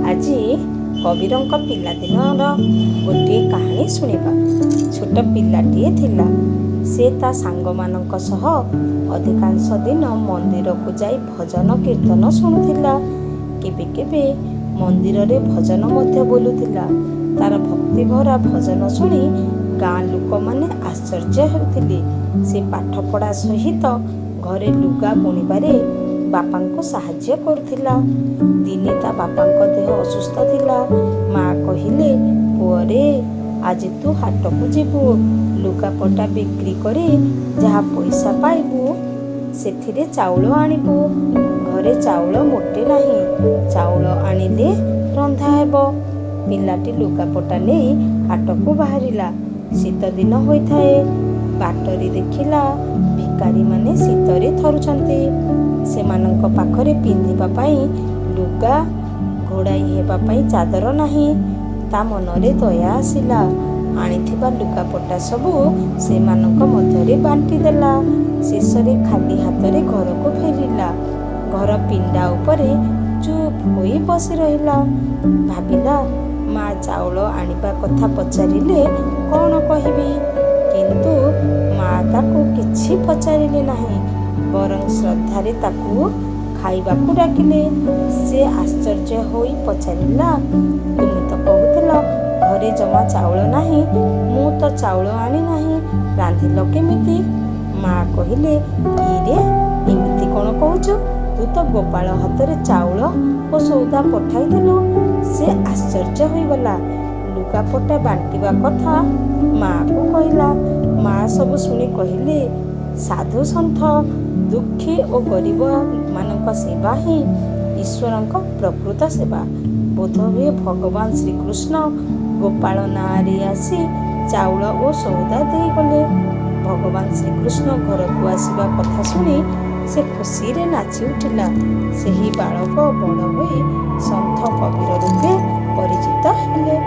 ଆଜି କବିରଙ୍କ ପିଲାଦିନର ଗୋଟିଏ କାହାଣୀ ଶୁଣିବା। ଛୋଟ ପିଲାଟିଏ ଥିଲା। ସେ ତା ସାଙ୍ଗମାନଙ୍କ ସହ ଅଧିକାଂଶ ଦିନ ମନ୍ଦିରକୁ ଯାଇ ଭଜନ କୀର୍ତ୍ତନ ଶୁଣୁଥିଲା। କେବେ କେବେ ମନ୍ଦିରରେ ଭଜନ ମଧ୍ୟ ବୋଲୁଥିଲା। ତାର ଭକ୍ତିଭରା ଭଜନ ଶୁଣି ଗାଁ ଲୋକମାନେ ଆଶ୍ଚର୍ଯ୍ୟ ହେଉଥିଲେ। ସେ ପାଠପଢ଼ା ସହିତ ଘରେ ଲୁଗା ବୁଣିବାରେ ବାପାଙ୍କୁ ସାହାଯ୍ୟ କରୁଥିଲା। ଦିନେ ତା ବାପାଙ୍କ ଦେହ ଅସୁସ୍ଥ ଥିଲା। ମା କହିଲେ, ପୁଅରେ, ଆଜି ତୁ ହାଟକୁ ଯିବୁ। ଲୁଗାପଟା ବିକ୍ରି କରି ଯାହା ପଇସା ପାଇବୁ ସେଥିରେ ଚାଉଳ ଆଣିବୁ। ଘରେ ଚାଉଳ ମୋଟେ ନାହିଁ। ଚାଉଳ ଆଣିଲେ ରନ୍ଧା ହେବ। ପିଲାଟି ଲୁଗାପଟା ନେଇ ହାଟକୁ ବାହାରିଲା। ଶୀତ ଦିନ ହୋଇଥାଏ। ବାଟରେ ଦେଖିଲା ଭିକାରୀମାନେ ଶୀତରେ ଥରୁଛନ୍ତି। ସେମାନଙ୍କ ପାଖରେ ପିନ୍ଧିବା ପାଇଁ ଲୁଗା, ଘୋଡ଼ାଇ ହେବା ପାଇଁ ଚାଦର ନାହିଁ। ତା ମନରେ ଦୟା ଆସିଲା। ଆଣିଥିବା ଲୁଗାପଟା ସବୁ ସେମାନଙ୍କ ମଧ୍ୟରେ ବାଣ୍ଟି ଦେଲା। ଶେଷରେ ଖାଲି ହାତରେ ଘରକୁ ଫେରିଲା। ଘର ପିଣ୍ଡା ଉପରେ ଚୁପ୍ ହୋଇ ବସି ରହିଲା। ଭାବିଲା, ମା ଚାଉଳ ଆଣିବା କଥା ପଚାରିଲେ କ'ଣ କହିବି? କିନ୍ତୁ ମା ତାକୁ କିଛି ପଚାରିଲେ ନାହିଁ। ବରଂ ଶ୍ରଦ୍ଧାରେ ତାକୁ ଖାଇବାକୁ ଡାକିଲେ। ସେ ଆଶ୍ଚର୍ଯ୍ୟ ହୋଇ ପଚାରିଲା, ତୁମେ ତ କହୁଥିଲ ଘରେ ଜମା ଚାଉଳ ନାହିଁ। ମୁଁ ତ ଚାଉଳ ଆଣି ନାହିଁ। ରାନ୍ଧିଲ କେମିତି? ମା କହିଲେ, କିରେ, ଏମିତି କ'ଣ କହୁଛୁ? ତୁ ତ ଗୋପାଳ ହାତରେ ଚାଉଳ ଓ ସଉଦା ପଠାଇଥିଲୁ। ସେ ଆଶ୍ଚର୍ଯ୍ୟ ହୋଇଗଲା। ଲୁଗାପଟା ବାଣ୍ଟିବା କଥା ମାକୁ କହିଲା। ମା ସବୁ ଶୁଣି କହିଲେ, ସାଧୁ ସନ୍ଥ, ଦୁଃଖୀ ଓ ଗରିବ ମାନଙ୍କ ସେବା ହିଁ ଈଶ୍ୱରଙ୍କ ପ୍ରକୃତ ସେବା। ବୋଧହୁଏ ଭଗବାନ ଶ୍ରୀକୃଷ୍ଣ ଗୋପାଳ ନାଁରେ ଆସି ଚାଉଳ ଓ ସଉଦା ଦେଇଗଲେ। ଭଗବାନ ଶ୍ରୀକୃଷ୍ଣ ଘରକୁ ଆସିବା କଥା ଶୁଣି ସେ ଖୁସିରେ ନାଚି ଉଠିଲା। ସେହି ବାଳକ ବଡ଼ ହୋଇ ସନ୍ଥ କବୀର ରୂପେ ପରିଚିତ ହେଲେ।